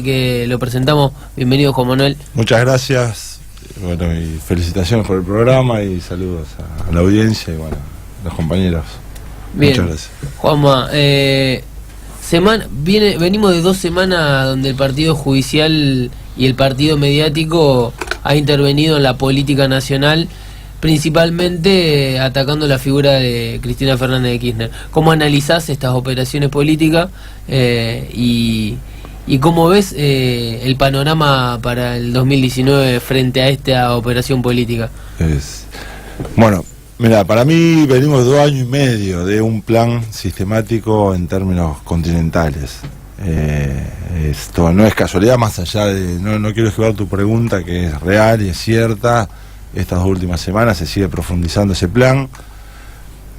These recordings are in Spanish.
que lo presentamos. Bienvenido, Juan Manuel. Muchas gracias, bueno, y felicitaciones por el programa y saludos a la audiencia y bueno, a los compañeros. Bien. Muchas gracias. Juanma, venimos de 2 semanas donde el partido judicial y el partido mediático ha intervenido en la política nacional, principalmente atacando la figura de Cristina Fernández de Kirchner. ¿Cómo analizás estas operaciones políticas y cómo ves el panorama para el 2019 frente a esta operación política? Bueno, mira, para mí venimos 2 años y medio de un plan sistemático en términos continentales. Esto no es casualidad, más allá de... No quiero esquivar tu pregunta, que es real y es cierta. Estas 2 últimas semanas se sigue profundizando ese plan.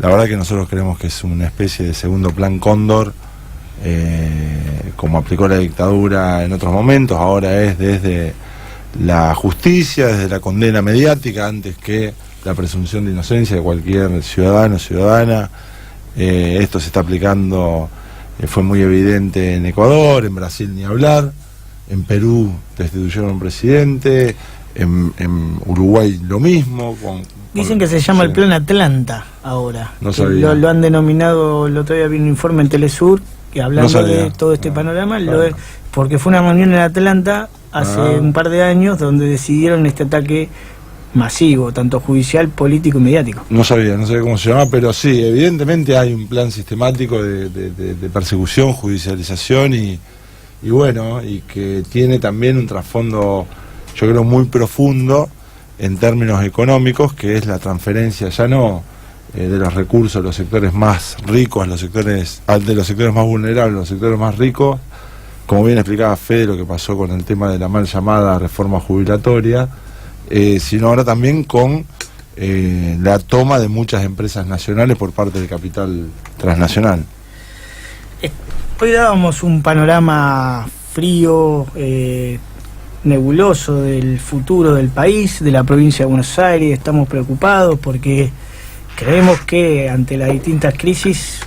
La verdad que nosotros creemos que es una especie de segundo plan Cóndor, como aplicó la dictadura en otros momentos. Ahora es desde la justicia, desde la condena mediática, antes que la presunción de inocencia de cualquier ciudadano o ciudadana. Esto se está aplicando, fue muy evidente en Ecuador, en Brasil ni hablar, en Perú destituyeron a un presidente, en Uruguay lo mismo. Dicen que se llama el Plan Atlanta ahora. No sabía. Lo han denominado, el otro día vi un informe en Telesur que hablando de todo este panorama, porque fue una reunión en Atlanta hace un par de años donde decidieron este ataque masivo, tanto judicial, político y mediático. No sabía cómo se llama, pero sí, evidentemente hay un plan sistemático de persecución, judicialización y bueno, y que tiene también un trasfondo, yo creo, muy profundo en términos económicos, que es la transferencia ya no de los recursos a los sectores más ricos, de los sectores más vulnerables, los sectores más ricos, como bien explicaba Fede, lo que pasó con el tema de la mal llamada reforma jubilatoria, sino ahora también con la toma de muchas empresas nacionales por parte del capital transnacional. Hoy dábamos un panorama frío, nebuloso del futuro del país, de la provincia de Buenos Aires. Estamos preocupados porque creemos que ante las distintas crisis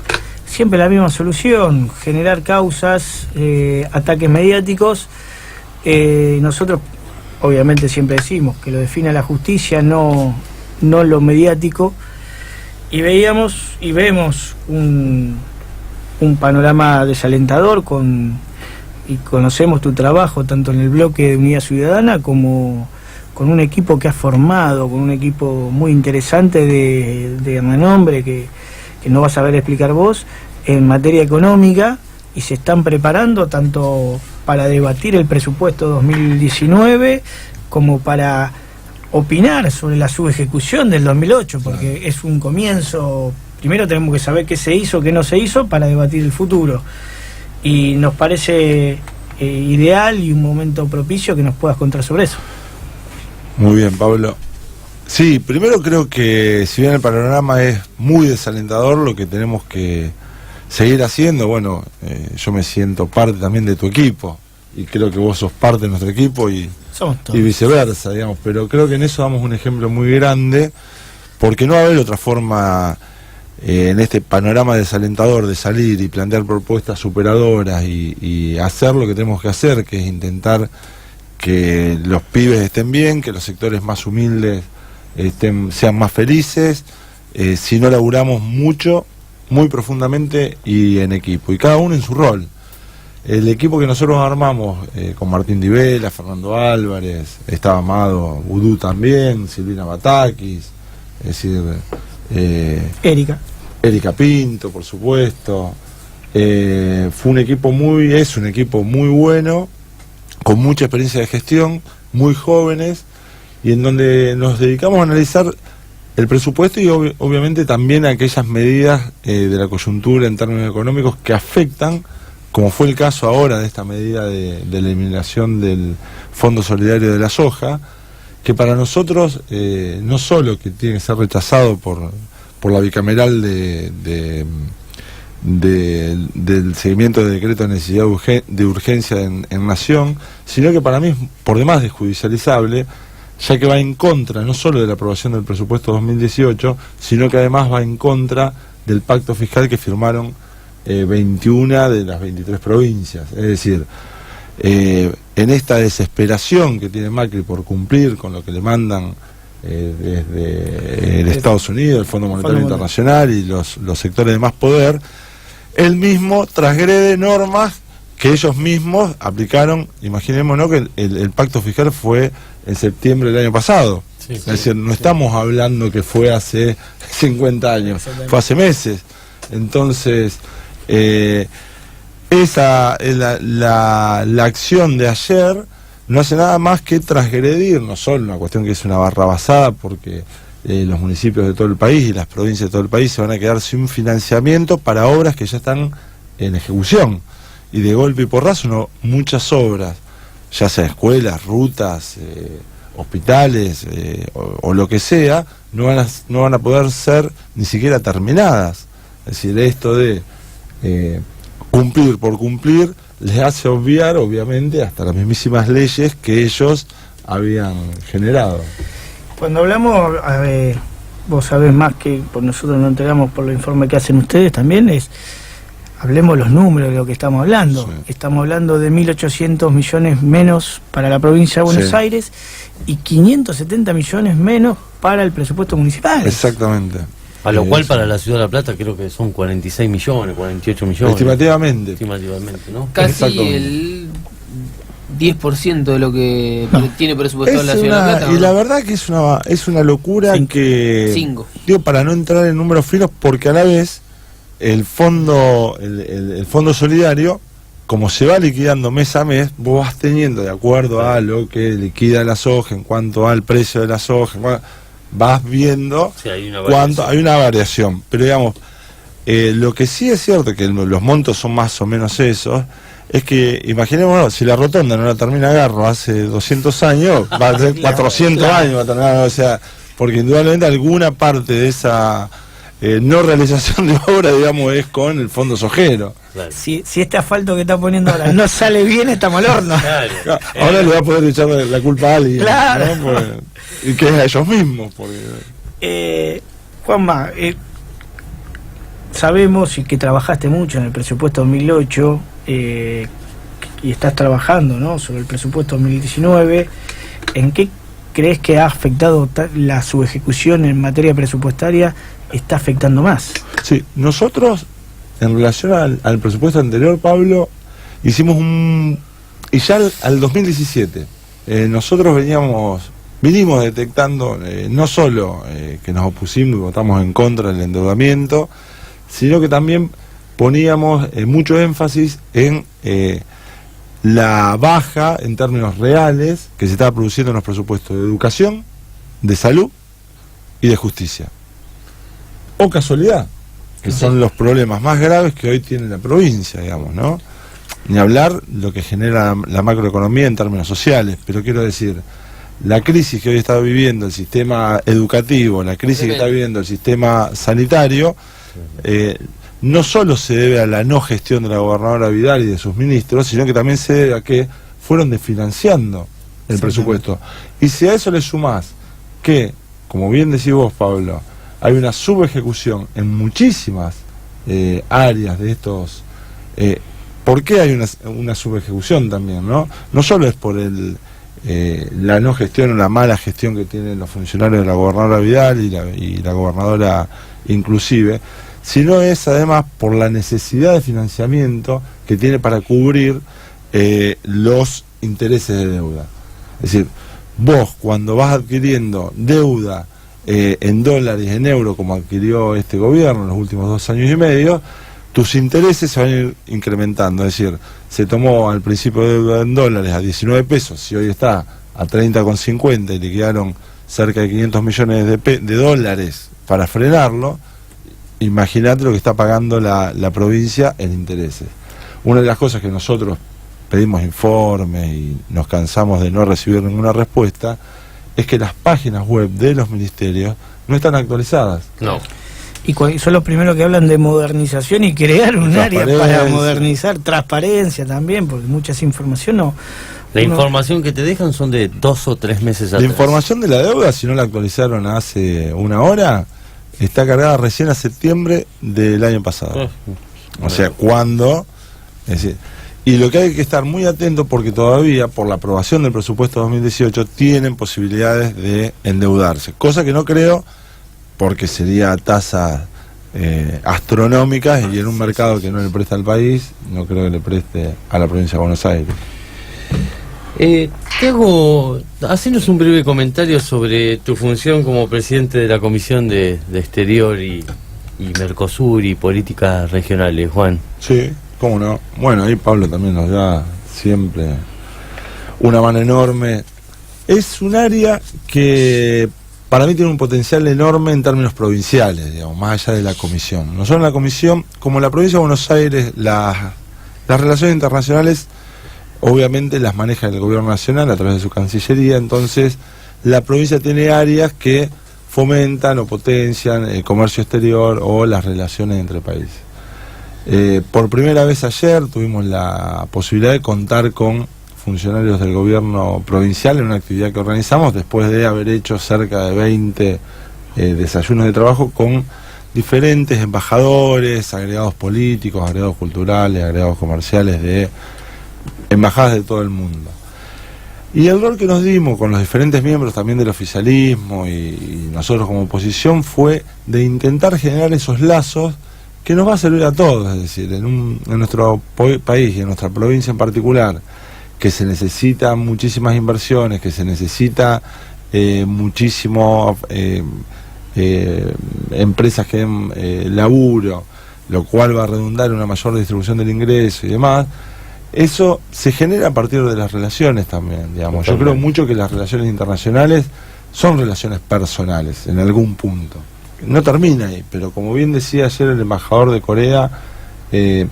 siempre la misma solución: generar causas, ataques mediáticos. Nosotros obviamente siempre decimos que lo define la justicia, no lo mediático, y veíamos y vemos un panorama desalentador y conocemos tu trabajo tanto en el bloque de Unidad Ciudadana como con un equipo que has formado, con un equipo muy interesante de renombre que no vas a saber explicar vos en materia económica, y se están preparando tanto para debatir el presupuesto 2019 como para opinar sobre la subejecución del 2008, porque es un comienzo. Primero tenemos que saber qué se hizo, qué no se hizo para debatir el futuro, y nos parece ideal y un momento propicio que nos puedas contar sobre eso. Muy bien, Pablo. Sí, primero creo que si bien el panorama es muy desalentador, lo que tenemos que seguir haciendo, bueno, yo me siento parte también de tu equipo y creo que vos sos parte de nuestro equipo y viceversa, digamos, pero creo que en eso damos un ejemplo muy grande, porque no va a haber otra forma en este panorama desalentador de salir y plantear propuestas superadoras y hacer lo que tenemos que hacer, que es intentar que los pibes estén bien, que los sectores más humildes sean más felices, si no laburamos mucho, muy profundamente y en equipo, y cada uno en su rol. El equipo que nosotros armamos con Martín Di Vela, Fernando Álvarez, estaba Amado Udú también, Silvina Batakis, es decir, Erika Pinto, por supuesto. Es un equipo muy bueno, con mucha experiencia de gestión, muy jóvenes, y en donde nos dedicamos a analizar el presupuesto y obviamente también aquellas medidas de la coyuntura en términos económicos que afectan, como fue el caso ahora de esta medida de la eliminación del Fondo Solidario de la Soja, que para nosotros no solo que tiene que ser rechazado por la bicameral del seguimiento de decreto de necesidad de urgencia en Nación, sino que para mí es por demás desjudicializable, ya que va en contra no solo de la aprobación del presupuesto 2018, sino que además va en contra del pacto fiscal que firmaron 21 de las 23 provincias. Es decir, en esta desesperación que tiene Macri por cumplir con lo que le mandan desde Estados Unidos, el Fondo Monetario Internacional y los sectores de más poder, él mismo transgrede normas que ellos mismos aplicaron. Imaginémonos que el pacto fiscal fue en septiembre del año pasado. Sí, es decir, no estamos hablando que fue hace 50 años, fue hace meses. Entonces, esa la acción de ayer no hace nada más que transgredir, no solo una cuestión que es una barrabasada, porque los municipios de todo el país y las provincias de todo el país se van a quedar sin financiamiento para obras que ya están en ejecución. Y de golpe y porrazo, muchas obras, ya sea escuelas, rutas, hospitales o lo que sea, no van a poder ser ni siquiera terminadas. Es decir, esto de cumplir por cumplir les hace obviar, obviamente, hasta las mismísimas leyes que ellos habían generado. Cuando hablamos, vos sabés más que por nosotros nos enteramos por los informes que hacen ustedes también, hablemos los números de lo que estamos hablando. Sí. Estamos hablando de 1.800 millones menos para la provincia de Buenos Aires y 570 millones menos para el presupuesto municipal. Exactamente. A lo cual para la Ciudad de La Plata creo que son 46 millones, 48 millones. Estimativamente. Estimativamente, ¿no? Casi el 10% de lo que tiene presupuestado la Ciudad de La Plata. Y la verdad que es una locura que... 5. Digo, para no entrar en números finos, porque a la vez el fondo solidario, como se va liquidando mes a mes, vos vas teniendo, de acuerdo a lo que liquida la soja, en cuanto al precio de la soja, vas viendo cuánto hay una variación. Pero digamos, lo que sí es cierto, que los montos son más o menos esos, es que, imaginémonos, si la rotonda no la termina Garro hace 200 años, va a ser 400 años va a terminar, o sea, porque indudablemente alguna parte de esa no realización de obra, digamos, es con el fondo sojero. Claro. Si este asfalto que está poniendo ahora no sale bien, estamos al horno. Claro. Ahora le va a poder echar la culpa a alguien, claro, ¿no? Y que es a ellos mismos. Porque... Juanma, sabemos y que trabajaste mucho en el presupuesto 2008 y estás trabajando, ¿no?, sobre el presupuesto 2019. ¿En qué crees que ha afectado la subejecución en materia presupuestaria? ¿Está afectando más? Sí, nosotros, en relación al presupuesto anterior, Pablo, hicimos y ya al 2017, nosotros vinimos detectando no solo que nos opusimos y votamos en contra del endeudamiento, sino que también poníamos mucho énfasis en la baja en términos reales que se estaba produciendo en los presupuestos de educación, de salud y de justicia. O casualidad, que son los problemas más graves que hoy tiene la provincia, digamos, ¿no? Ni hablar lo que genera la macroeconomía en términos sociales, pero quiero decir, la crisis que hoy está viviendo el sistema educativo, la crisis que está viviendo el sistema sanitario, no solo se debe a la no gestión de la gobernadora Vidal y de sus ministros, sino que también se debe a que fueron desfinanciando el presupuesto. Y si a eso le sumás que, como bien decís vos, Pablo, hay una subejecución en muchísimas áreas de estos... ¿Por qué hay una subejecución también, no? No solo es por la no gestión o la mala gestión que tienen los funcionarios de la gobernadora Vidal y la gobernadora inclusive, sino es además por la necesidad de financiamiento que tiene para cubrir los intereses de deuda. Es decir, vos cuando vas adquiriendo deuda en dólares, en euros, como adquirió este gobierno en los últimos 2 años y medio, tus intereses se van a ir incrementando. Es decir, se tomó al principio de deuda en dólares a 19 pesos, y hoy está a 30,50 y le quedaron cerca de 500 millones de dólares para frenarlo. Imagínate lo que está pagando la provincia en intereses. Una de las cosas que nosotros pedimos informes y nos cansamos de no recibir ninguna respuesta es que las páginas web de los ministerios no están actualizadas. No. Y son los primeros que hablan de modernización y crear un área para modernizar, transparencia también, porque mucha información no... La información que te dejan son de 2 o 3 meses atrás. La información de la deuda, si no la actualizaron hace una hora, está cargada recién a septiembre del año pasado. O sea, ¿cuándo? Es decir, Y lo que hay que estar muy atento, porque todavía, por la aprobación del presupuesto 2018, tienen posibilidades de endeudarse, cosa que no creo, porque sería tasas astronómicas, y en un mercado que no le presta al país, no creo que le preste a la provincia de Buenos Aires. Hacenos un breve comentario sobre tu función como presidente de la Comisión de Exterior y Mercosur y Políticas Regionales, Juan. Sí, cómo no. Bueno, ahí Pablo también nos da siempre una mano enorme. Es un área que para mí tiene un potencial enorme en términos provinciales, digamos, más allá de la comisión. Nosotros en la comisión, como la provincia de Buenos Aires, las relaciones internacionales obviamente las maneja el gobierno nacional a través de su cancillería, entonces la provincia tiene áreas que fomentan o potencian el comercio exterior o las relaciones entre países. Por primera vez ayer tuvimos la posibilidad de contar con funcionarios del gobierno provincial en una actividad que organizamos después de haber hecho cerca de 20 desayunos de trabajo con diferentes embajadores, agregados políticos, agregados culturales, agregados comerciales de embajadas de todo el mundo. Y el rol que nos dimos con los diferentes miembros también del oficialismo y nosotros como oposición fue de intentar generar esos lazos que nos va a servir a todos, es decir, en nuestro país y en nuestra provincia en particular, que se necesitan muchísimas inversiones, que se necesita muchísimo empresas que den laburo, lo cual va a redundar en una mayor distribución del ingreso y demás. Eso se genera a partir de las relaciones también, digamos. Totalmente. Yo creo mucho que las relaciones internacionales son relaciones personales en algún punto. No termina ahí, pero como bien decía ayer el embajador de Corea, ellos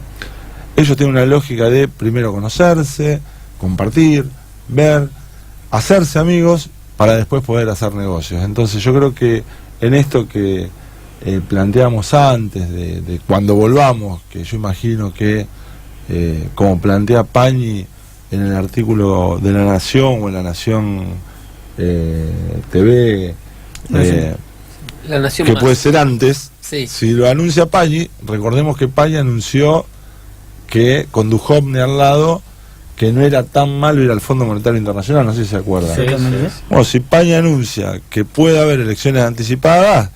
tienen una lógica de primero conocerse, compartir, ver, hacerse amigos para después poder hacer negocios. Entonces yo creo que en esto que planteamos antes de cuando volvamos, que yo imagino que como plantea Pañi en el artículo de La Nación o en La Nación TV, La Nación que más. puede ser antes, sí. Si lo anuncia Pañi, recordemos que Pañi anunció que con Duhovne al lado, que no era tan malo ir al Fondo Monetario Internacional, no sé si se acuerdan. Sí. Bueno, si Pañi anuncia que puede haber elecciones anticipadas,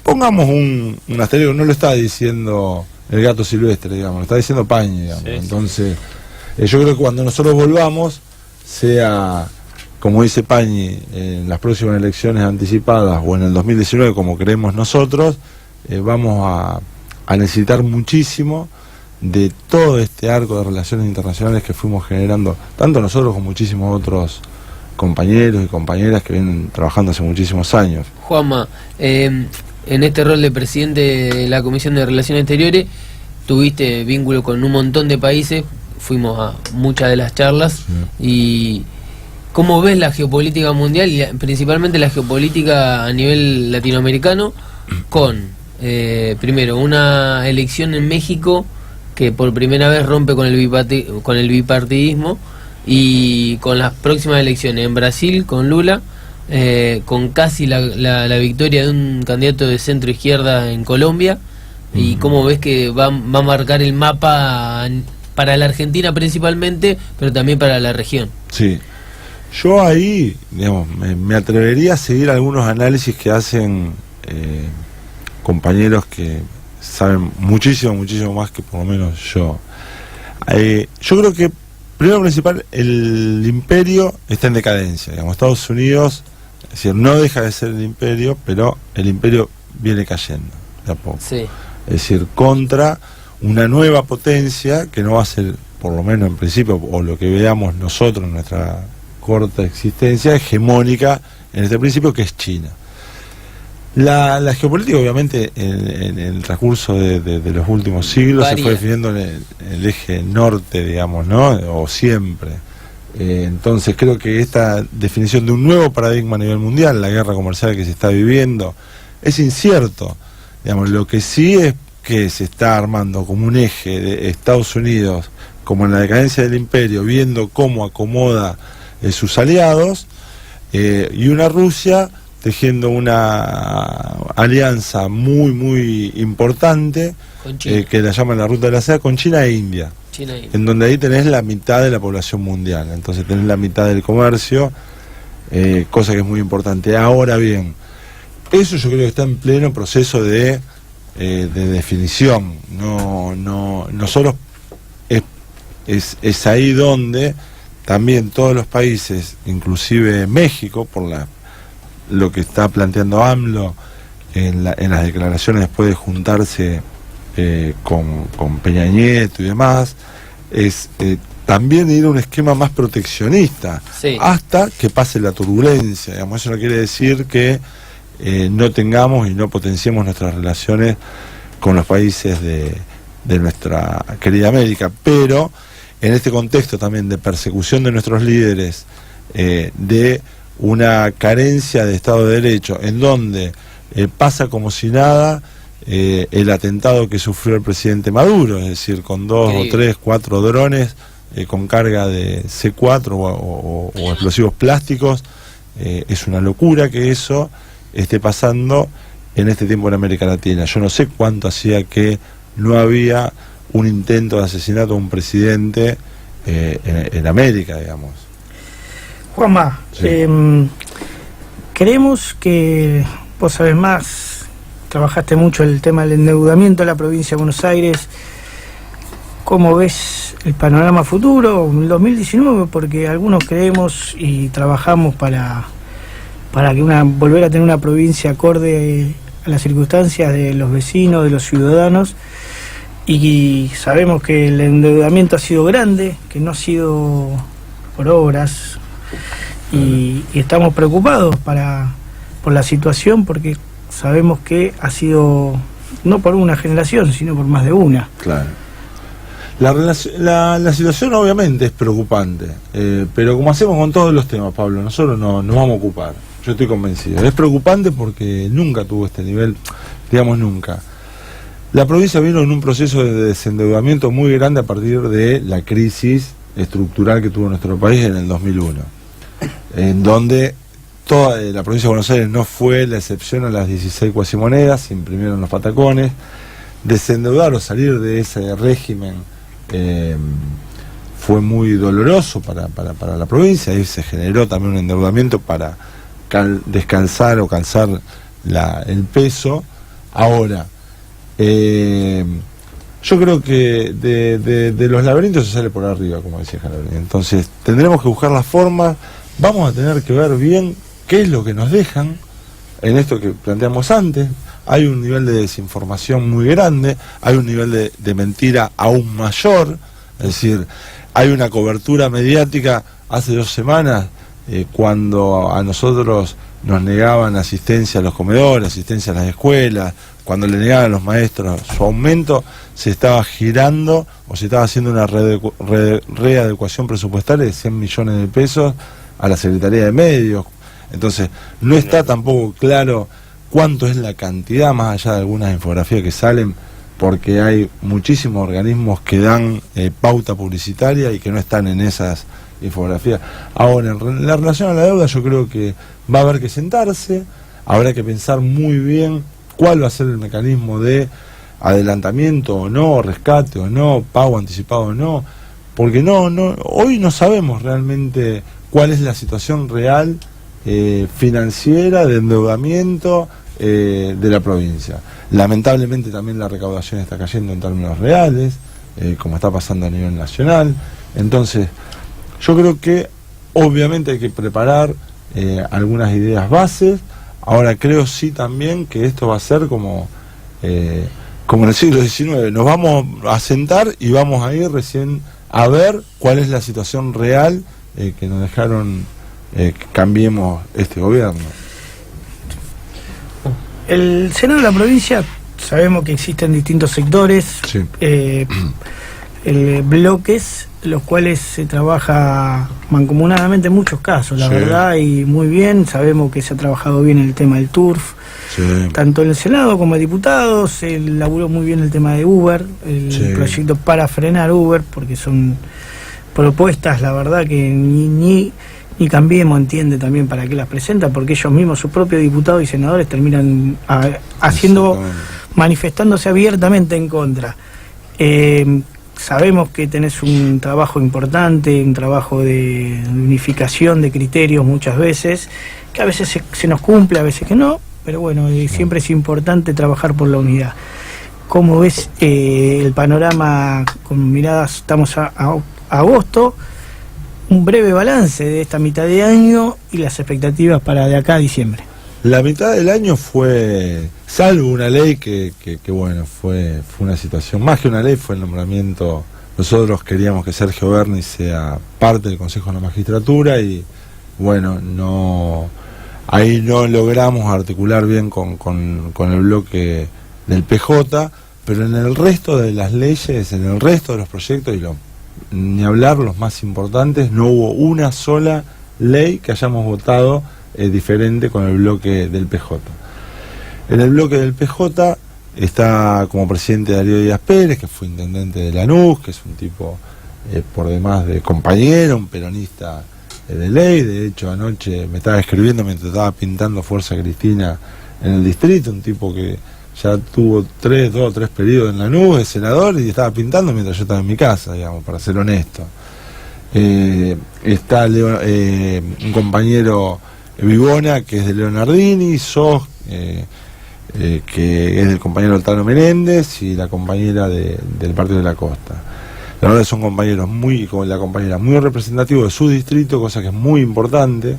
pongamos un asterisco, no lo está diciendo el gato silvestre, digamos, lo está diciendo Pañi, digamos. Sí, entonces, yo creo que cuando nosotros volvamos, sea, como dice Pañi, en las próximas elecciones anticipadas o en el 2019, como creemos nosotros, vamos a necesitar muchísimo de todo este arco de relaciones internacionales que fuimos generando, tanto nosotros como muchísimos otros compañeros y compañeras que vienen trabajando hace muchísimos años. Juanma, en este rol de presidente de la Comisión de Relaciones Exteriores, tuviste vínculo con un montón de países, fuimos a muchas de las charlas, sí. Y ¿cómo ves la geopolítica mundial y principalmente la geopolítica a nivel latinoamericano con, primero, una elección en México que por primera vez rompe con el bipartidismo, y con las próximas elecciones en Brasil con Lula, con casi la victoria de un candidato de centro izquierda en Colombia? ¿Y cómo ves que va a marcar el mapa para la Argentina principalmente, pero también para la región? Sí, yo ahí, digamos, me atrevería a seguir algunos análisis que hacen compañeros que saben muchísimo más que por lo menos yo. Yo creo que, primero principal, el imperio está en decadencia, digamos. Estados Unidos, es decir, no deja de ser el imperio, pero el imperio viene cayendo de a poco. Sí. Es decir, contra una nueva potencia que no va a ser, por lo menos en principio, o lo que veamos nosotros en nuestra corta existencia, hegemónica en este principio, que es China. La geopolítica, obviamente, en el transcurso de los últimos siglos se fue definiendo en el eje norte, digamos, ¿no? O siempre. Entonces creo que esta definición de un nuevo paradigma a nivel mundial, la guerra comercial que se está viviendo, es incierto. Digamos, lo que sí es que se está armando como un eje de Estados Unidos, como en la decadencia del imperio, viendo cómo acomoda sus aliados, y una Rusia tejiendo una alianza muy importante, que la llaman la Ruta de la Seda, con China e India. China y... en donde ahí tenés la mitad de la población mundial, entonces tenés la mitad del comercio, cosa que es muy importante. Ahora bien, eso yo creo que está en pleno proceso de definición, no solo es ahí donde también todos los países, inclusive México, por lo que está planteando AMLO en las declaraciones después de juntarse con Peña Nieto y demás, es también ir a un esquema más proteccionista, sí, hasta que pase la turbulencia. Digamos, eso no quiere decir que no tengamos y no potenciemos nuestras relaciones con los países de nuestra querida América, pero en este contexto también de persecución de nuestros líderes, de una carencia de Estado de Derecho, en donde pasa como si nada el atentado que sufrió el presidente Maduro, es decir, con 2 o 3, 4 drones con carga de C4 o explosivos plásticos. Es una locura que eso esté pasando en este tiempo en América Latina. Yo no sé cuánto hacía que no había un intento de asesinato a un presidente en América, digamos. Juanma, Sí. creemos que vos sabés más, trabajaste mucho el tema del endeudamiento de la provincia de Buenos Aires. ¿Cómo ves el panorama futuro en 2019? Porque algunos creemos y trabajamos para que volver a tener una provincia acorde a las circunstancias de los vecinos, de los ciudadanos, y sabemos que el endeudamiento ha sido grande, que no ha sido por obras, y estamos preocupados por la situación, porque sabemos que ha sido no por una generación, sino por más de una. Claro. La situación obviamente es preocupante, pero como hacemos con todos los temas, Pablo, nosotros no nos vamos a ocupar. Yo estoy convencido. Es preocupante porque nunca tuvo este nivel, digamos nunca. La provincia vino en un proceso de desendeudamiento muy grande a partir de la crisis estructural que tuvo nuestro país en el 2001, en donde toda la provincia de Buenos Aires no fue la excepción a las 16 cuasimonedas, se imprimieron los patacones. Desendeudar o salir de ese régimen fue muy doloroso para la provincia, y se generó también un endeudamiento para descansar o calzar el peso. Ahora, yo creo que de los laberintos se sale por arriba, como decía Jalabrín. Entonces tendremos que buscar las formas, vamos a tener que ver bien qué es lo que nos dejan en esto que planteamos antes. Hay un nivel de desinformación muy grande, hay un nivel de mentira aún mayor, es decir, hay una cobertura mediática. Hace 2 semanas, cuando a nosotros nos negaban asistencia a los comedores, asistencia a las escuelas, cuando le negaban a los maestros su aumento, se estaba girando o se estaba haciendo una readecuación presupuestaria de 100 millones de pesos a la Secretaría de Medios. Entonces, no está tampoco claro cuánto es la cantidad, más allá de algunas infografías que salen, porque hay muchísimos organismos que dan pauta publicitaria y que no están en esas infografías. Ahora, en la relación a la deuda, yo creo que va a haber que sentarse, habrá que pensar muy bien cuál va a ser el mecanismo de adelantamiento o no, rescate o no, pago anticipado o no, porque hoy no sabemos realmente cuál es la situación real financiera, de endeudamiento de la provincia. Lamentablemente también la recaudación está cayendo en términos reales, como está pasando a nivel nacional. Entonces, yo creo que obviamente hay que preparar algunas ideas bases. Ahora creo sí también que esto va a ser como en el siglo XIX. Nos vamos a sentar y vamos a ir recién a ver cuál es la situación real que nos dejaron que cambiemos este gobierno. El Senado de la provincia, sabemos que existen distintos sectores, Sí. Bloques, los cuales se trabaja mancomunadamente en muchos casos, la Sí. verdad, y muy bien. Sabemos que se ha trabajado bien el tema del TURF, Sí. tanto en el Senado como en diputados. Se elaboró muy bien el tema de Uber, el Sí. proyecto para frenar Uber, porque son propuestas, la verdad, que ni Cambiemos entiende también para qué las presenta, porque ellos mismos, sus propios diputados y senadores, terminan haciendo, manifestándose abiertamente en contra. sabemos que tenés un trabajo importante, un trabajo de unificación de criterios muchas veces, que a veces se nos cumple, a veces que no, pero bueno, siempre es importante trabajar por la unidad. ¿Cómo ves el panorama con miradas? Estamos a agosto, un breve balance de esta mitad de año y las expectativas para de acá a diciembre. La mitad del año fue, salvo una ley que bueno, fue una situación, más que una ley, fue el nombramiento. Nosotros queríamos que Sergio Berni sea parte del Consejo de la Magistratura y bueno, ahí no logramos articular bien con el bloque del PJ, pero en el resto de las leyes, en el resto de los proyectos, ni hablar, los más importantes, no hubo una sola ley que hayamos votado diferente con el bloque del PJ. En el bloque del PJ está como presidente Darío Díaz Pérez, que fue intendente de Lanús, que es un tipo por demás de compañero, un peronista de ley. De hecho, anoche me estaba escribiendo mientras estaba pintando Fuerza Cristina en el distrito, un tipo que ya tuvo 2 o 3 periodos en Lanús, de senador, y estaba pintando mientras yo estaba en mi casa, digamos, para ser honesto. Está un compañero Vivona, que es de Leonardini, que es del compañero Altano Menéndez, y la compañera del Partido de la Costa. La verdad son compañeros con la compañera muy representativos de su distrito, cosa que es muy importante,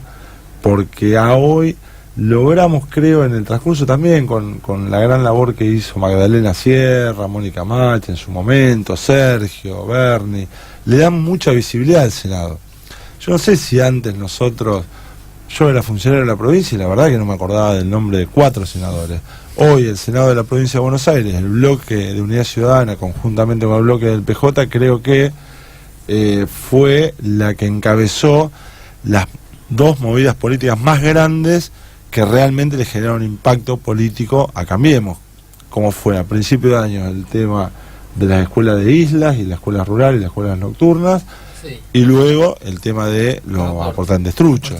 porque a hoy logramos, creo, en el transcurso también, con la gran labor que hizo Magdalena Sierra, Mónica Macha en su momento, Sergio, Berni, le dan mucha visibilidad al Senado. Yo no sé si antes yo era funcionario de la provincia y la verdad que no me acordaba del nombre de 4 senadores. Hoy el Senado de la provincia de Buenos Aires, el bloque de Unidad Ciudadana, conjuntamente con el bloque del PJ, creo que fue la que encabezó las 2 movidas políticas más grandes que realmente le generaron impacto político a Cambiemos, como fue a principios de año el tema de las escuelas de islas y las escuelas rurales y las escuelas nocturnas. Sí. Y luego el tema de los aportantes truchos.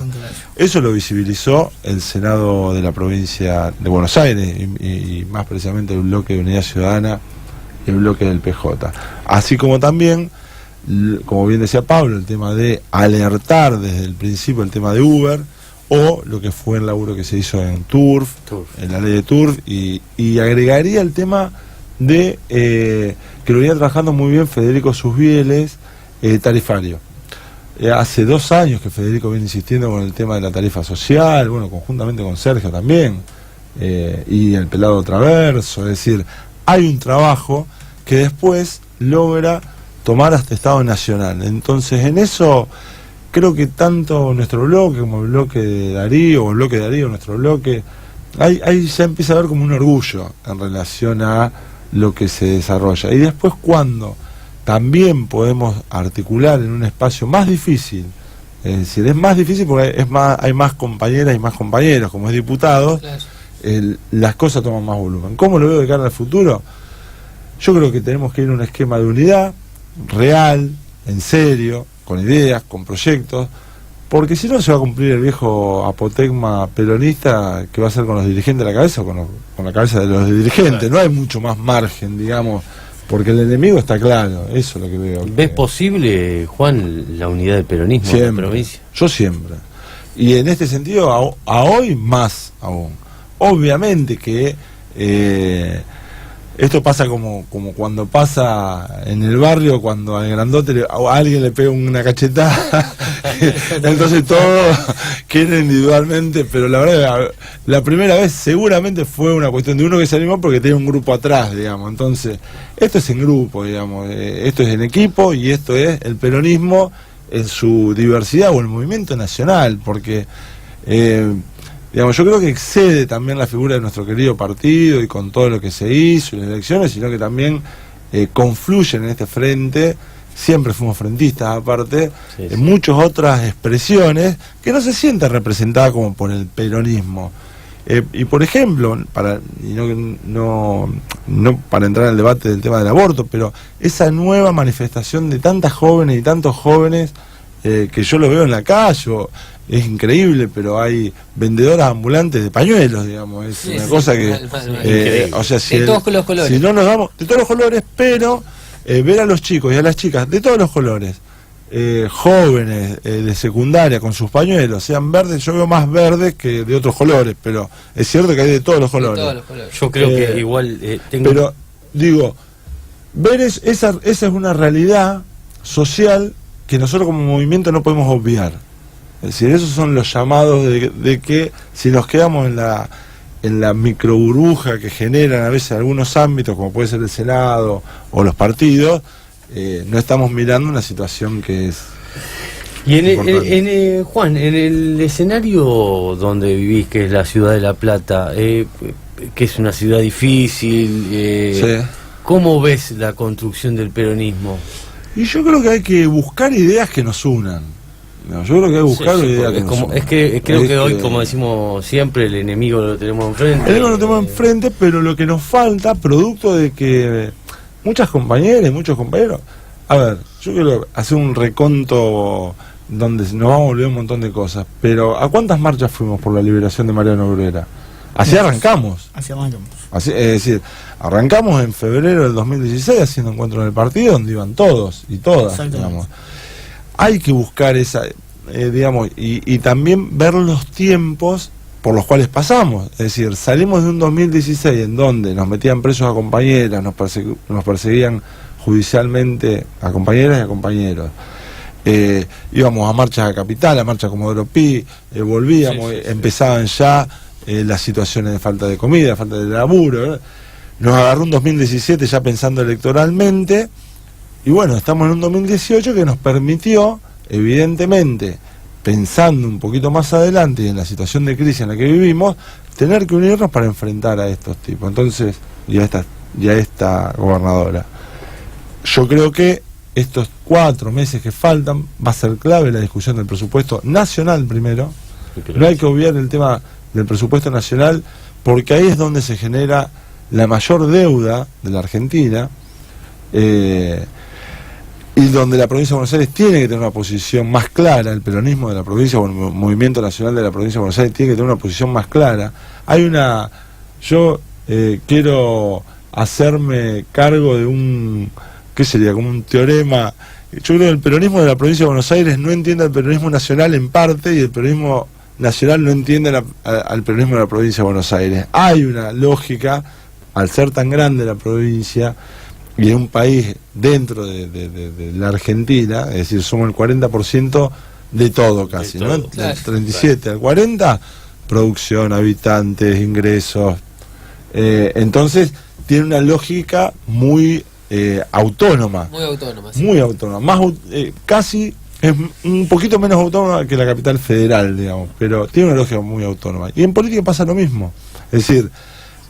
Eso lo visibilizó el Senado de la provincia de Buenos Aires y más precisamente el bloque de Unidad Ciudadana y el bloque del PJ. Así como también, como bien decía Pablo, el tema de alertar desde el principio el tema de Uber, o lo que fue el laburo que se hizo en TURF, en la ley de TURF, y agregaría el tema de que lo venía trabajando muy bien Federico Susbieles, tarifario. Hace 2 años que Federico viene insistiendo con el tema de la tarifa social, bueno, conjuntamente con Sergio también, y el pelado Traverso. Es decir, hay un trabajo que después logra tomar hasta Estado Nacional. Entonces, en eso creo que tanto nuestro bloque como el bloque de Darío, o el bloque de Darío, nuestro bloque, ahí ya empieza a haber como un orgullo en relación a lo que se desarrolla. Y después, cuando también podemos articular en un espacio más difícil, es decir, es más difícil porque hay más compañeras y más compañeros, como es diputados, claro. Las cosas toman más volumen. ¿Cómo lo veo de cara al futuro? Yo creo que tenemos que ir a un esquema de unidad real, en serio, con ideas, con proyectos, porque si no se va a cumplir el viejo apotegma peronista que va a ser con los dirigentes de la cabeza o con la cabeza de los dirigentes. Claro. No hay mucho más margen, digamos, porque el enemigo está claro. Eso es lo que veo. ¿Ves posible, Juan, la unidad del peronismo siempre, en la provincia? Yo siempre. Y en este sentido, a hoy más aún. Obviamente que esto pasa como cuando pasa en el barrio, cuando al grandote a alguien le pega una cachetada, entonces todos quieren individualmente, pero la verdad, la primera vez seguramente fue una cuestión de uno que se animó porque tenía un grupo atrás, digamos. Entonces, esto es en grupo, digamos, esto es en equipo y esto es el peronismo en su diversidad o el movimiento nacional, porque digamos, yo creo que excede también la figura de nuestro querido partido y con todo lo que se hizo y las elecciones, sino que también confluyen en este frente. Siempre fuimos frentistas aparte, en muchas otras expresiones que no se sienten representadas como por el peronismo. Y por ejemplo, no para entrar en el debate del tema del aborto, pero esa nueva manifestación de tantas jóvenes y tantos jóvenes que yo lo veo en la calle, es increíble, pero hay vendedoras ambulantes de pañuelos, digamos, es una cosa que, o sea, de todos los colores. Si no nos damos, de todos los colores, pero ver a los chicos y a las chicas de todos los colores, jóvenes de secundaria con sus pañuelos, sean verdes, yo veo más verdes que de otros colores, pero es cierto que hay de todos los colores. Yo creo que igual Pero digo, ver esa es una realidad social que nosotros como movimiento no podemos obviar. Es decir, esos son los llamados de que si nos quedamos en la microburbuja que generan a veces algunos ámbitos, como puede ser el Senado o los partidos, no estamos mirando una situación que es... Y Juan, en el escenario donde vivís, que es la ciudad de La Plata, que es una ciudad difícil, sí. ¿Cómo ves la construcción del peronismo? Y yo creo que hay que buscar ideas que nos unan. No, yo creo que hay que buscar ideas que nos unan. Es que creo que hoy, como decimos siempre, el enemigo lo tenemos enfrente. El enemigo lo tenemos enfrente, pero lo que nos falta, producto de que muchas compañeras y muchos compañeros... A ver, yo quiero hacer un reconto donde nos vamos a olvidar un montón de cosas, pero ¿a cuántas marchas fuimos por la liberación de Mariano Bruguera? Así arrancamos. Es decir, arrancamos en febrero del 2016 haciendo encuentros en el partido donde iban todos y todas, digamos. Hay que buscar esa, digamos, y también ver los tiempos por los cuales pasamos. Es decir, salimos de un 2016 en donde nos metían presos a compañeras, nos perseguían judicialmente a compañeras y a compañeros. Íbamos a marchas a Capital, a marchas Comodoro Pi, volvíamos, empezaban ya las situaciones de falta de comida, falta de laburo. Nos agarró un 2017 ya pensando electoralmente, y bueno, estamos en un 2018 que nos permitió, evidentemente, pensando un poquito más adelante y en la situación de crisis en la que vivimos, tener que unirnos para enfrentar a estos tipos. Entonces, y a esta gobernadora. Yo creo que estos 4 meses que faltan va a ser clave la discusión del presupuesto nacional primero. No hay que obviar el tema del presupuesto nacional, porque ahí es donde se genera la mayor deuda de la Argentina, y donde la provincia de Buenos Aires tiene que tener una posición más clara. El peronismo de la provincia, o el movimiento nacional de la provincia de Buenos Aires tiene que tener una posición más clara. Yo quiero hacerme cargo de un, ¿qué sería? Como un teorema. Yo creo que el peronismo de la provincia de Buenos Aires no entiende al peronismo nacional en parte, y el peronismo nacional no entiende al peronismo de la provincia de Buenos Aires. Hay una lógica, al ser tan grande la provincia y en un país dentro de la Argentina, es decir, somos el 40% de todo casi, ¿no? Del 37 al 40, producción, habitantes, ingresos. Entonces, tiene una lógica muy autónoma. Muy autónoma, sí. Muy autónoma. Más, casi es un poquito menos autónoma que la capital federal, digamos, pero tiene una lógica muy autónoma. Y en política pasa lo mismo. Es decir,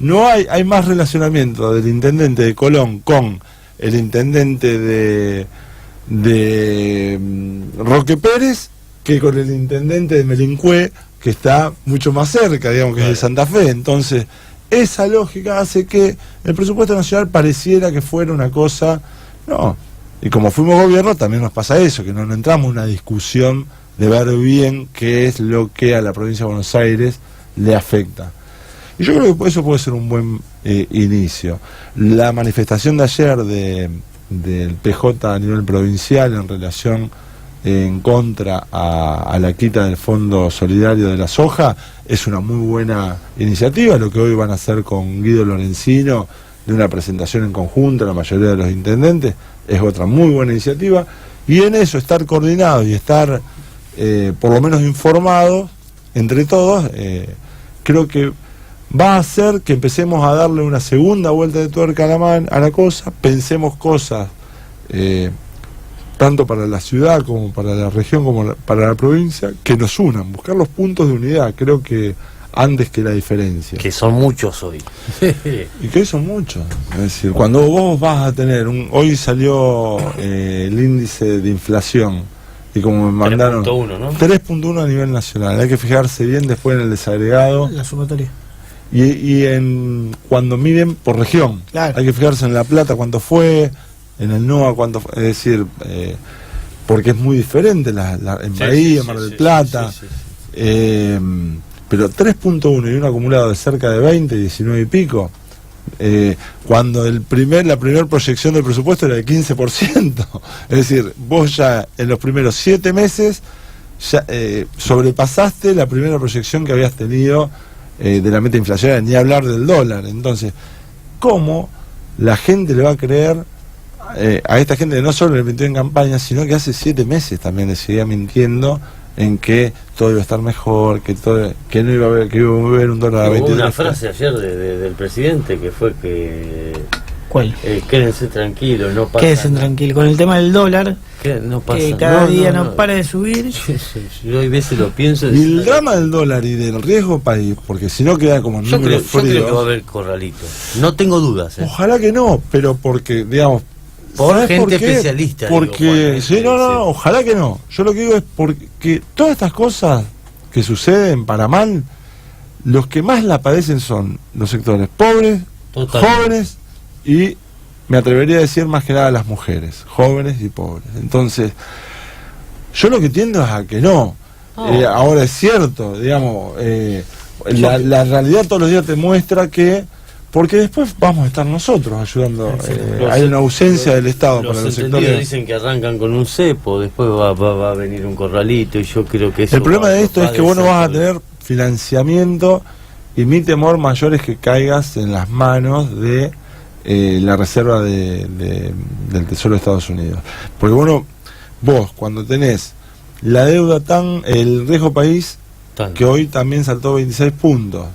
no hay más relacionamiento del intendente de Colón con el intendente de Roque Pérez que con el intendente de Melincué, que está mucho más cerca, digamos, que es de Santa Fe. Entonces, esa lógica hace que el presupuesto nacional pareciera que fuera una cosa... No, y como fuimos gobierno también nos pasa eso, que no entramos en una discusión de ver bien qué es lo que a la provincia de Buenos Aires le afecta. Y yo creo que eso puede ser un buen inicio. La manifestación de ayer del PJ a nivel provincial en relación en contra a la quita del Fondo Solidario de la Soja es una muy buena iniciativa. Lo que hoy van a hacer con Guido Lorenzino, de una presentación en conjunto a la mayoría de los intendentes, es otra muy buena iniciativa. Y en eso, estar coordinados y estar por lo menos informados entre todos, creo que va a hacer que empecemos a darle una segunda vuelta de tuerca a la cosa, pensemos cosas tanto para la ciudad como para la región como para la provincia, que nos unan, buscar los puntos de unidad, creo que antes que la diferencia. Que son muchos hoy. Y que son muchos. Es decir, cuando vos vas a tener, hoy salió el índice de inflación, y como me mandaron 3.1, ¿no? 3.1 a nivel nacional, hay que fijarse bien después en el desagregado. La sumatoria. Y cuando miden por región, claro. Hay que fijarse en La Plata cuánto fue, en el NOA cuánto fue, es decir, porque es muy diferente en Bahía, Mar del Plata, pero 3.1 y un acumulado de cerca de 20, 19 y pico, cuando la primera proyección del presupuesto era de 15%. Es decir, vos ya en los primeros 7 meses ya sobrepasaste la primera proyección que habías tenido de la meta inflacionaria, ni hablar del dólar. Entonces, ¿cómo la gente le va a creer a esta gente que no solo le mintió en campaña, sino que hace 7 meses también le seguía mintiendo en que todo iba a estar mejor, que no iba a haber, que iba a haber un dólar a 23? Hubo una frase ayer del presidente que fue que... ¿Cuál? Quédense tranquilos, no pasa Quédense tranquilos. Con el tema del dólar, no pasa, que cada día no para de subir. Yo a veces lo pienso. Y el drama del dólar y del riesgo país, porque si no queda como números fríos. Yo creo que va a haber corralito. No tengo dudas. Ojalá que no, pero porque, digamos... Por gente especialista. Porque, digo, sí, no, ojalá que no. Yo lo que digo es porque todas estas cosas que suceden para mal, los que más la padecen son los sectores pobres, jóvenes y, me atrevería a decir más que nada, las mujeres, jóvenes y pobres. Entonces, yo lo que tiendo es a que no. Ahora es cierto, digamos, la realidad todos los días te muestra que, porque después vamos a estar nosotros ayudando. Hay una ausencia del Estado para los sectores. Dicen que arrancan con un cepo, después va a venir un corralito, y yo creo que eso... El problema de esto es que vos no vas a tener financiamiento, y mi temor mayor es que caigas en las manos de la reserva del Tesoro de Estados Unidos. Porque vos cuando tenés la deuda el riesgo país, que hoy también saltó 26 puntos,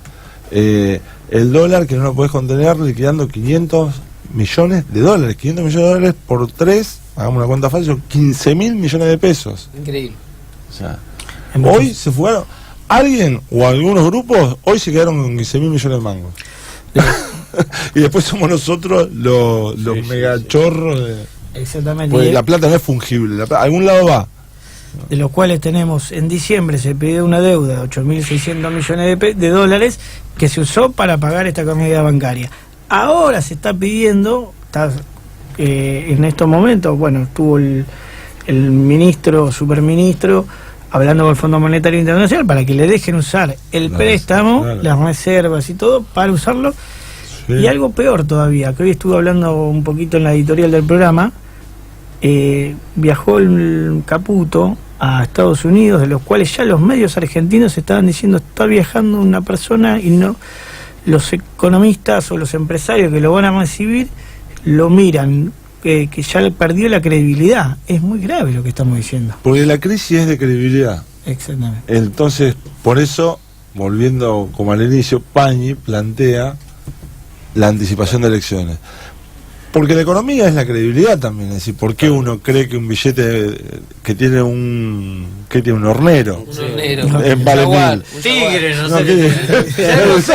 el dólar que no lo podés contener liquidando 500 millones de dólares. 500 millones de dólares por 3, hagamos una cuenta fácil, son 15.000 millones de pesos. Increíble. O sea, hoy se fugaron, alguien o algunos grupos, hoy se quedaron con 15.000 millones de mangos. Y después somos nosotros los megachorros. Exactamente. Pues la plata no es fungible, a algún lado va. De los cuales tenemos, en diciembre se pidió una deuda de 8.600 millones de dólares que se usó para pagar esta comunidad bancaria. Ahora se está pidiendo, en estos momentos, estuvo el ministro, superministro, hablando con el Fondo Monetario Internacional para que le dejen usar el préstamo, las reservas y todo, para usarlo. Sí. Y algo peor todavía, que hoy estuve hablando un poquito en la editorial del programa, viajó el Caputo a Estados Unidos, de los cuales ya los medios argentinos estaban diciendo está viajando una persona, y no los economistas o los empresarios que lo van a recibir lo miran, que ya perdió la credibilidad. Es muy grave lo que estamos diciendo. Porque la crisis es de credibilidad. Exactamente. Entonces, por eso, volviendo como al inicio, Pañi plantea la anticipación de elecciones. Porque la economía es la credibilidad también, es decir, ¿por qué uno cree que un billete que tiene un hornero? Un hornero. Vale 1.000. Tigre, no sé.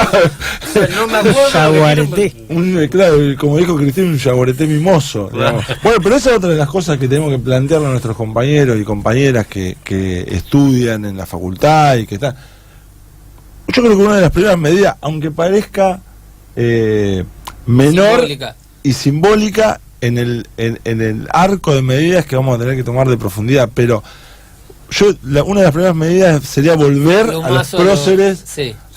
No me acuerdo. Jaguarete. Claro, como dijo Cristina, un jaguarete mimoso. Bueno, pero esa es otra de las cosas que tenemos que plantearle a nuestros compañeros y compañeras que estudian en la facultad y que están. Yo creo que una de las primeras medidas, aunque parezca menor y simbólica en el arco de medidas que vamos a tener que tomar de profundidad, pero una de las primeras medidas sería volver a los próceres,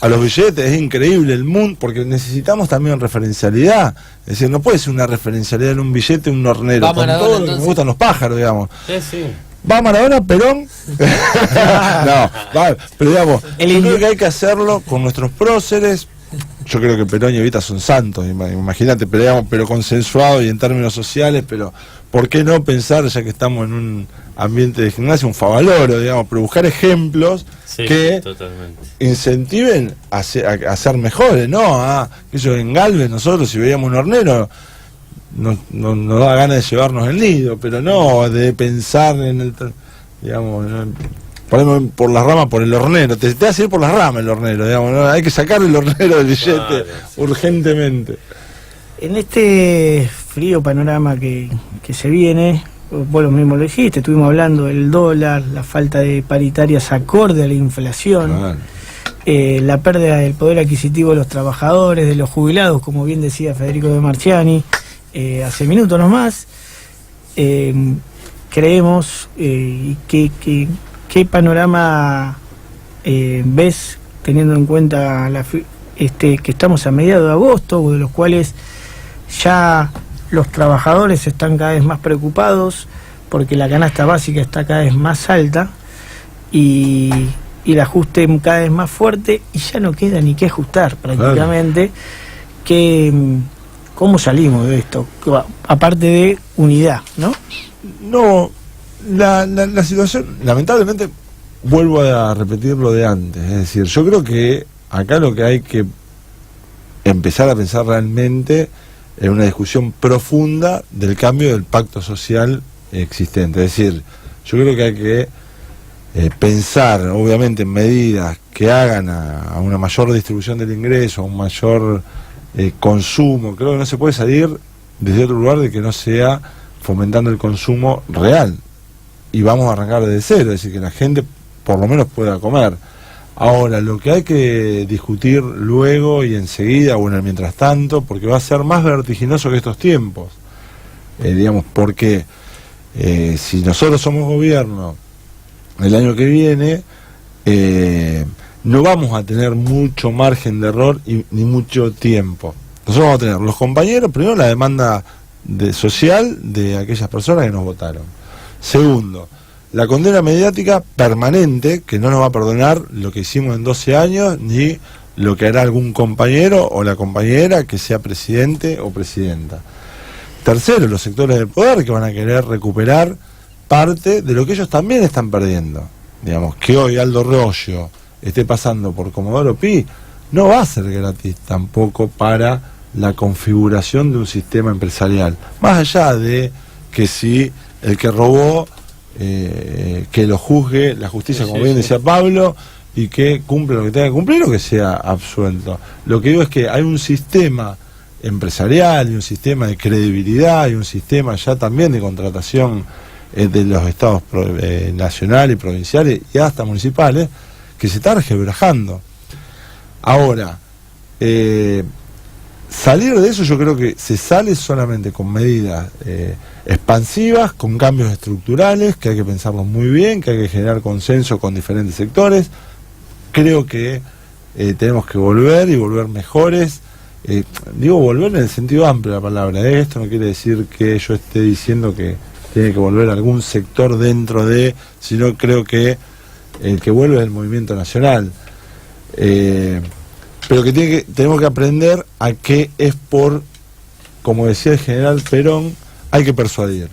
a los billetes. Es increíble el mundo, porque necesitamos también referencialidad. Es decir, no puede ser una referencialidad en un billete, un hornero, con Maradona, todo lo que me gustan los pájaros, digamos. Sí. ¿Va Maradona, Perón? Pero digamos, yo creo que hay que hacerlo con nuestros próceres. Yo creo que Perón y Evita son santos, imagínate, pero consensuado y en términos sociales, pero ¿por qué no pensar, ya que estamos en un ambiente de gimnasia, un favaloro, digamos, pero buscar ejemplos que incentiven a ser mejores, ¿no? Eso en Galvez, nosotros si veíamos un hornero, nos da ganas de llevarnos el nido, pero no de pensar en el, digamos, por las ramas, por el hornero, te hace ir por las ramas el hornero, digamos, ¿no? Hay que sacar el hornero del billete urgentemente. En este frío panorama que se viene, vos lo mismo lo dijiste, estuvimos hablando del dólar, la falta de paritarias acorde a la inflación, la pérdida del poder adquisitivo de los trabajadores, de los jubilados, como bien decía Federico De Marchiani hace minutos nomás. Creemos ¿qué panorama ves, teniendo en cuenta que estamos a mediados de agosto, de los cuales ya los trabajadores están cada vez más preocupados porque la canasta básica está cada vez más alta y el ajuste cada vez más fuerte y ya no queda ni qué ajustar prácticamente. ¿Cómo salimos de esto? Aparte de unidad, ¿no? No, la situación, lamentablemente, vuelvo a repetir lo de antes, es decir, yo creo que acá lo que hay que empezar a pensar realmente es una discusión profunda del cambio del pacto social existente, es decir, yo creo que hay que pensar, obviamente, en medidas que hagan a una mayor distribución del ingreso, a un mayor consumo. Creo que no se puede salir desde otro lugar de que no sea fomentando el consumo real, y vamos a arrancar desde cero, es decir, que la gente por lo menos pueda comer. Ahora, lo que hay que discutir luego y enseguida, o en el mientras tanto, porque va a ser más vertiginoso que estos tiempos, digamos, porque si nosotros somos gobierno el año que viene, no vamos a tener mucho margen de error ni mucho tiempo. Nosotros vamos a tener los compañeros, primero, la demanda social de aquellas personas que nos votaron. Segundo, la condena mediática permanente, que no nos va a perdonar lo que hicimos en 12 años, ni lo que hará algún compañero o la compañera que sea presidente o presidenta. Tercero, los sectores del poder que van a querer recuperar parte de lo que ellos también están perdiendo. Digamos, que hoy Aldo Roggio esté pasando por Comodoro Pi, no va a ser gratis tampoco para la configuración de un sistema empresarial. Más allá de que si el que robó, que lo juzgue la justicia, como bien decía Pablo, y que cumple lo que tenga que cumplir o que sea absuelto. Lo que digo es que hay un sistema empresarial y un sistema de credibilidad y un sistema ya también de contratación de los estados nacionales y provinciales y hasta municipales que se está resquebrajando. Ahora, salir de eso, yo creo que se sale solamente con medidas expansivas, con cambios estructurales, que hay que pensarlos muy bien, que hay que generar consenso con diferentes sectores. Creo que tenemos que volver y volver mejores. Digo volver en el sentido amplio de la palabra. Esto no quiere decir que yo esté diciendo que tiene que volver algún sector dentro de, sino creo que el que vuelve es el movimiento nacional. Pero que tenemos que aprender a qué es por, como decía el general Perón, hay que persuadir.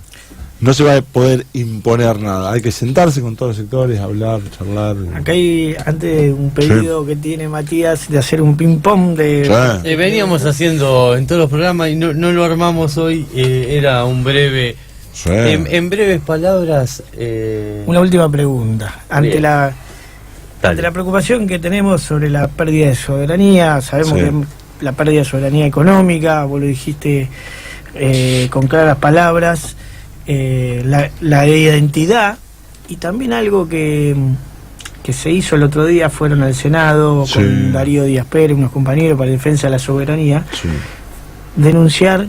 No se va a poder imponer nada, hay que sentarse con todos los sectores, hablar, charlar. Acá hay antes un pedido que tiene Matías de hacer un ping-pong de... veníamos haciendo en todos los programas y no lo armamos hoy, era un breve... En breves palabras... Una última pregunta. Ante la preocupación que tenemos sobre la pérdida de soberanía, sabemos que la pérdida de soberanía económica, vos lo dijiste con claras palabras, la identidad, y también algo que se hizo el otro día, fueron al Senado con Darío Díaz Pérez, unos compañeros para la defensa de la soberanía, denunciar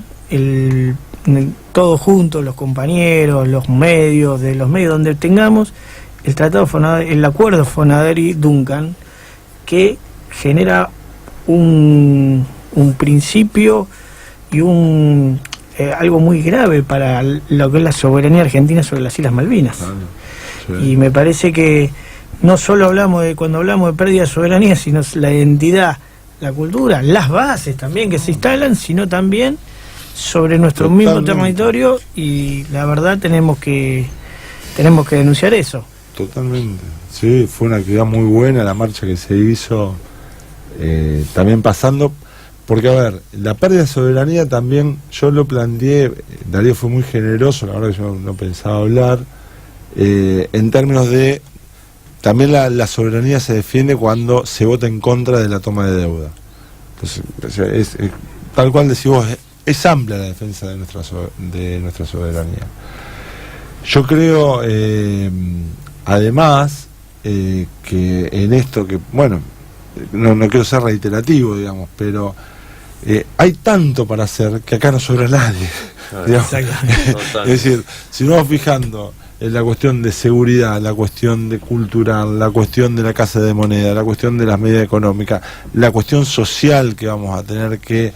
todos juntos, los compañeros, los medios, de los medios donde tengamos, el acuerdo Fonaderi-Duncan, que genera un principio y algo muy grave para lo que es la soberanía argentina sobre las Islas Malvinas. Y me parece que no solo hablamos cuando hablamos de pérdida de soberanía, sino la identidad, la cultura, las bases también que se instalan, sino también sobre nuestro mismo territorio, y la verdad tenemos que denunciar eso. Totalmente, sí, fue una actividad muy buena la marcha que se hizo, también pasando, porque a ver, la pérdida de soberanía también, yo lo planteé, Darío fue muy generoso, la verdad que yo no pensaba hablar, en términos de, también la soberanía se defiende cuando se vota en contra de la toma de deuda. Entonces, es tal cual decís vos, es amplia la defensa de nuestra soberanía. Yo creo, además, que en esto que, bueno, no quiero ser reiterativo, digamos, pero hay tanto para hacer que acá no sobra nadie. Es decir, si nos vamos fijando la cuestión de seguridad, la cuestión de cultural, la cuestión de la casa de moneda, la cuestión de las medidas económicas, la cuestión social que vamos a tener que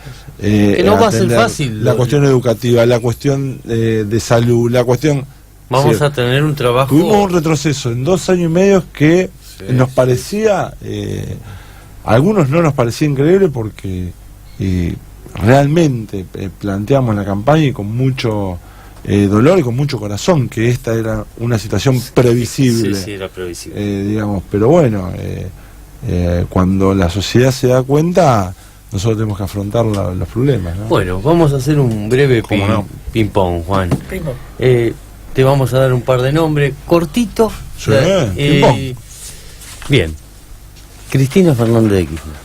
no va a ser fácil, la cuestión educativa, la cuestión de salud, la cuestión... Vamos a tener un trabajo... Tuvimos un retroceso en 2 años y medio que nos parecía, a algunos no nos parecía increíble porque realmente planteamos la campaña y con mucho dolor y con mucho corazón que esta era una situación previsible. Sí, era previsible. Digamos, pero bueno, cuando la sociedad se da cuenta, nosotros tenemos que afrontar los problemas, ¿no? Bueno, vamos a hacer un breve ping-pong, Juan. Te vamos a dar un par de nombres, cortito. Sí, ping-pong. Bien. Cristina Fernández de Kirchner.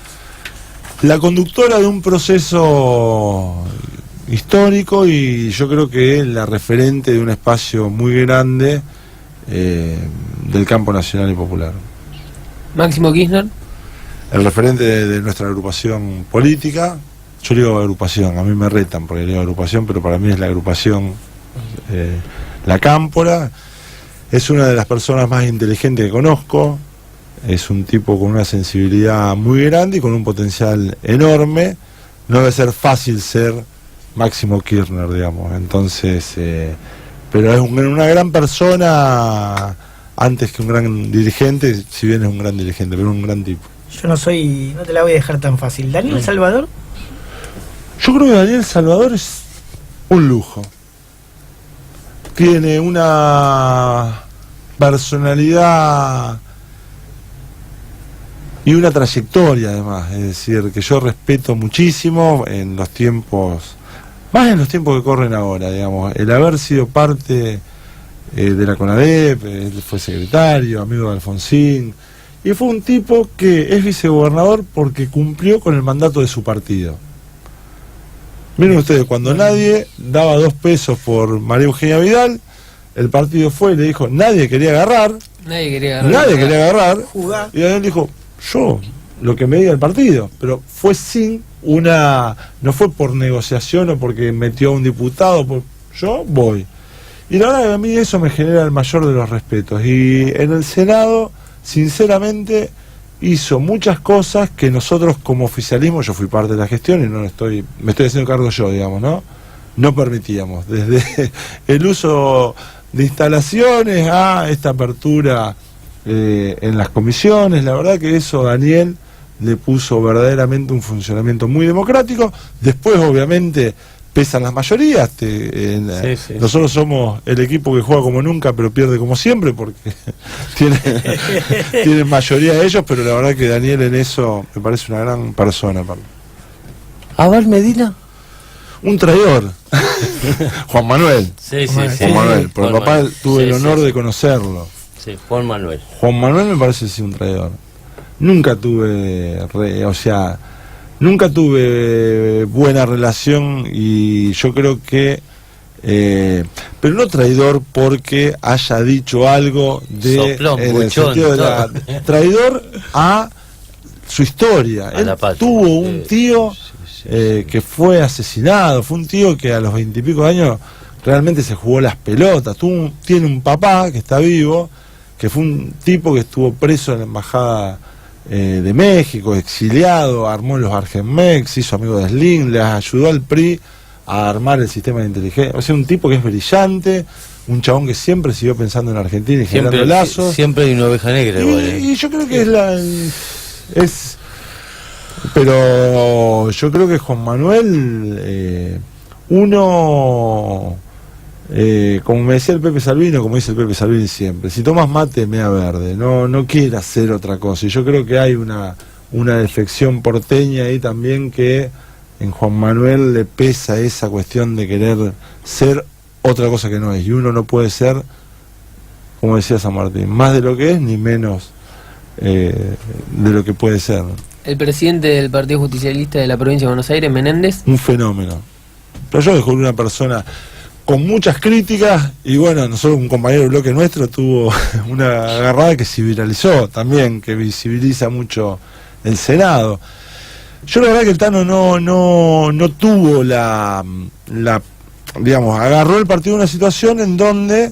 La conductora de un proceso histórico y yo creo que es la referente de un espacio muy grande del campo nacional y popular. Máximo Kirchner. El referente de nuestra agrupación política. Yo digo agrupación, a mí me retan porque digo agrupación, pero para mí es la agrupación La Cámpora. Es una de las personas más inteligentes que conozco. Es un tipo con una sensibilidad muy grande y con un potencial enorme. No debe ser fácil ser Máximo Kirchner, digamos. Entonces, pero es una gran persona antes que un gran dirigente, si bien es un gran dirigente, pero un gran tipo. Yo no te la voy a dejar tan fácil. ¿Daniel Salvador? Yo creo que Daniel Salvador es un lujo. Tiene una personalidad y una trayectoria además, es decir, que yo respeto muchísimo en los tiempos, más en los tiempos que corren ahora, digamos, el haber sido parte de la CONADEP, él fue secretario, amigo de Alfonsín, y fue un tipo que es vicegobernador porque cumplió con el mandato de su partido. Miren ustedes, cuando nadie daba 2 pesos por María Eugenia Vidal, el partido fue y le dijo, nadie quería agarrar, jugar. Y Daniel dijo, yo, lo que me diga el partido, pero fue sin no fue por negociación o porque metió a un diputado, yo voy. Y la verdad que a mí eso me genera el mayor de los respetos. Y en el Senado, sinceramente, hizo muchas cosas que nosotros como oficialismo, yo fui parte de la gestión y me estoy haciendo cargo yo, digamos, no permitíamos. Desde el uso de instalaciones a esta apertura en las comisiones, la verdad que eso Daniel le puso verdaderamente un funcionamiento muy democrático. Después obviamente pesan las mayorías, nosotros somos el equipo que juega como nunca pero pierde como siempre porque tienen mayoría de ellos, pero la verdad que Daniel en eso me parece una gran persona. ¿Abel Medina? Un traidor. Juan Manuel. Juan Manuel, por el papá tuve el honor de conocerlo. Sí, Juan Manuel. Juan Manuel me parece sí un traidor. Nunca tuve buena relación y yo creo que pero no traidor porque haya dicho algo de soplón, en buchón, el sentido de traidor a su historia. Él tuvo un tío que fue asesinado, fue un tío que a los 20 y pico de años realmente se jugó las pelotas. Tiene un papá que está vivo, que fue un tipo que estuvo preso en la embajada de México, exiliado, armó los Argenmex, hizo amigo de Slim, le ayudó al PRI a armar el sistema de inteligencia. O sea, un tipo que es brillante, un chabón que siempre siguió pensando en Argentina y generando lazos. Siempre hay una oveja negra. Y yo creo que pero yo creo que Juan Manuel, como me decía el Pepe Salvino, como dice el Pepe Salvini siempre, si tomas mate, mea verde, no quiere hacer otra cosa. Y yo creo que hay una defección porteña ahí también que en Juan Manuel le pesa esa cuestión de querer ser otra cosa que no es. Y uno no puede ser, como decía San Martín, más de lo que es ni menos de lo que puede ser. El presidente del Partido Justicialista de la provincia de Buenos Aires, Menéndez. Un fenómeno. Pero yo descubrí una persona con muchas críticas y bueno, nosotros un compañero del bloque nuestro tuvo una agarrada que se viralizó también, que visibiliza mucho el Senado. Yo la verdad que el Tano no tuvo digamos, agarró el partido en una situación en donde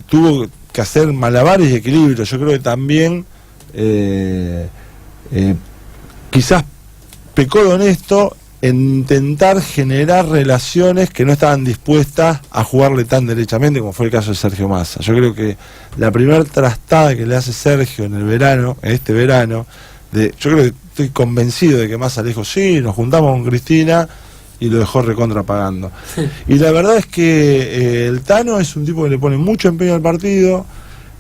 tuvo que hacer malabares y equilibrios. Yo creo que también quizás pecó de honesto en intentar generar relaciones que no estaban dispuestas a jugarle tan derechamente como fue el caso de Sergio Massa. Yo creo que la primera trastada que le hace Sergio en el verano, en este verano, yo creo que estoy convencido de que Massa le dijo, sí, nos juntamos con Cristina, y lo dejó recontra pagando. Y la verdad es que el Tano es un tipo que le pone mucho empeño al partido.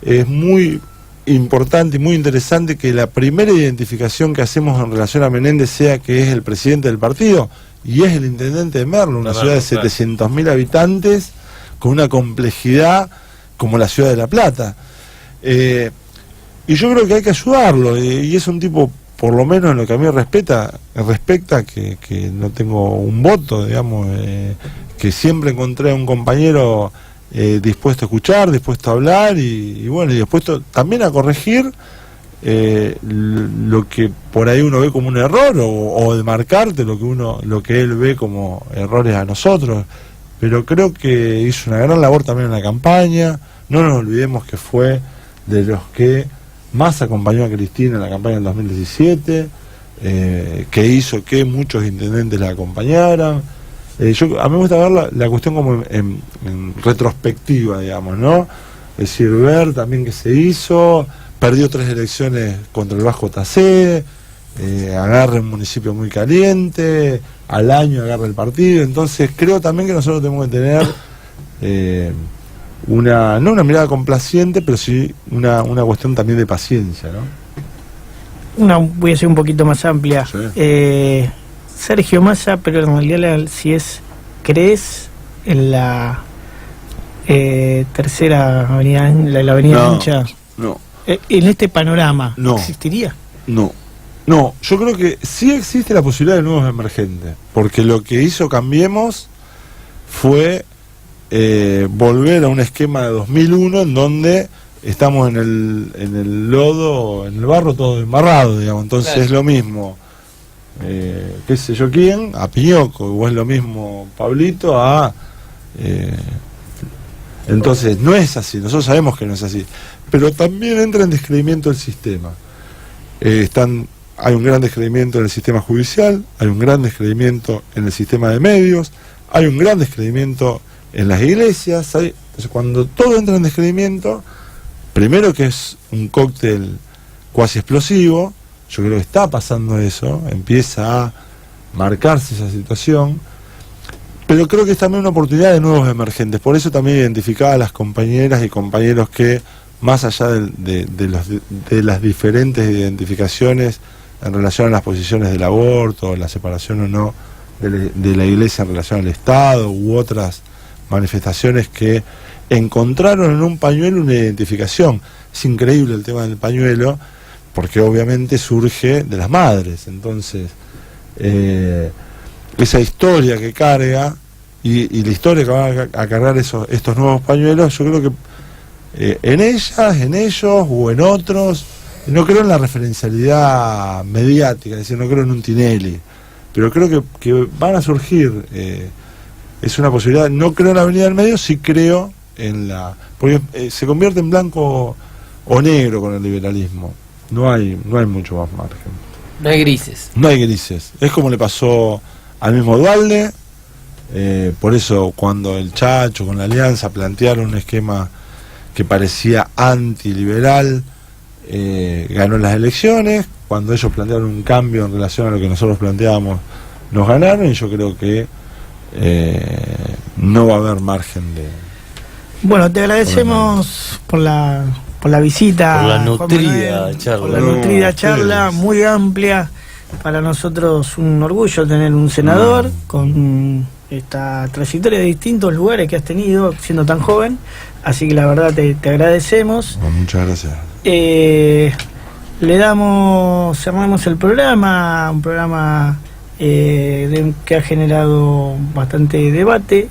Es muy importante y muy interesante que la primera identificación que hacemos en relación a Menéndez sea que es el presidente del partido y es el intendente de Merlo, una ciudad de 700.000 habitantes con una complejidad como la ciudad de La Plata. Y yo creo que hay que ayudarlo, y es un tipo, por lo menos en lo que a mí respecta, que no tengo un voto, digamos, que siempre encontré a un compañero dispuesto a escuchar, dispuesto a hablar y bueno, y dispuesto también a corregir lo que por ahí uno ve como un error, o de marcarte lo que él ve como errores a nosotros. Pero creo que hizo una gran labor también en la campaña. No nos olvidemos que fue de los que más acompañó a Cristina en la campaña del 2017, que hizo que muchos intendentes la acompañaran. A mí me gusta ver la cuestión como en retrospectiva, digamos, ¿no? Es decir, ver también qué se hizo. Perdió 3 elecciones contra el Bajo Tacé, agarra un municipio muy caliente, al año agarra el partido. Entonces creo también que nosotros tenemos que tener no una mirada complaciente, pero sí una cuestión también de paciencia, ¿no? Voy a ser un poquito más amplia. Sí. Sergio Massa, pero en realidad ¿crees en la tercera avenida, la avenida ancha? No. ¿En este panorama no existiría? No, yo creo que sí existe la posibilidad de nuevos emergentes, porque lo que hizo Cambiemos fue volver a un esquema de 2001 en donde estamos en el lodo, en el barro todo embarrado, digamos. Entonces claro, es lo mismo qué sé yo quién, a Piñoco, o es lo mismo Pablito a entonces no es así, nosotros sabemos que no es así, pero también entra en descreimiento el sistema. Hay un gran descreimiento en el sistema judicial, hay un gran descreimiento en el sistema de medios, hay un gran descreimiento en las iglesias. Entonces, cuando todo entra en descreimiento, primero que es un cóctel cuasi explosivo, yo creo que está pasando eso, empieza a marcarse esa situación, pero creo que es también una oportunidad de nuevos emergentes. Por eso también identificaba a las compañeras y compañeros que, más allá de las diferentes identificaciones en relación a las posiciones del aborto, la separación o no de la iglesia en relación al Estado u otras manifestaciones, que encontraron en un pañuelo una identificación. Es increíble el tema del pañuelo, porque obviamente surge de las madres. Entonces esa historia que carga y la historia que van a cargar estos nuevos pañuelos, yo creo que en ellas, en ellos o en otros, no creo en la referencialidad mediática, es decir, no creo en un Tinelli, pero creo que van a surgir, es una posibilidad. No creo en la Avenida del Medio, sí creo en porque se convierte en blanco o negro con el liberalismo, no hay mucho más margen. No hay grises. No hay grises, es como le pasó al mismo Duhalde. Por eso cuando el Chacho con la Alianza plantearon un esquema que parecía antiliberal, ganó las elecciones. Cuando ellos plantearon un cambio en relación a lo que nosotros planteábamos, nos ganaron, y yo creo que no va a haber margen de... Bueno, te agradecemos por la visita, por la nutrida charla, por la nutrida charla, muy amplia. Para nosotros un orgullo tener un senador con esta trayectoria de distintos lugares que has tenido siendo tan joven, así que la verdad te agradecemos. Bueno, muchas gracias. Cerramos el programa, un programa que ha generado bastante debate.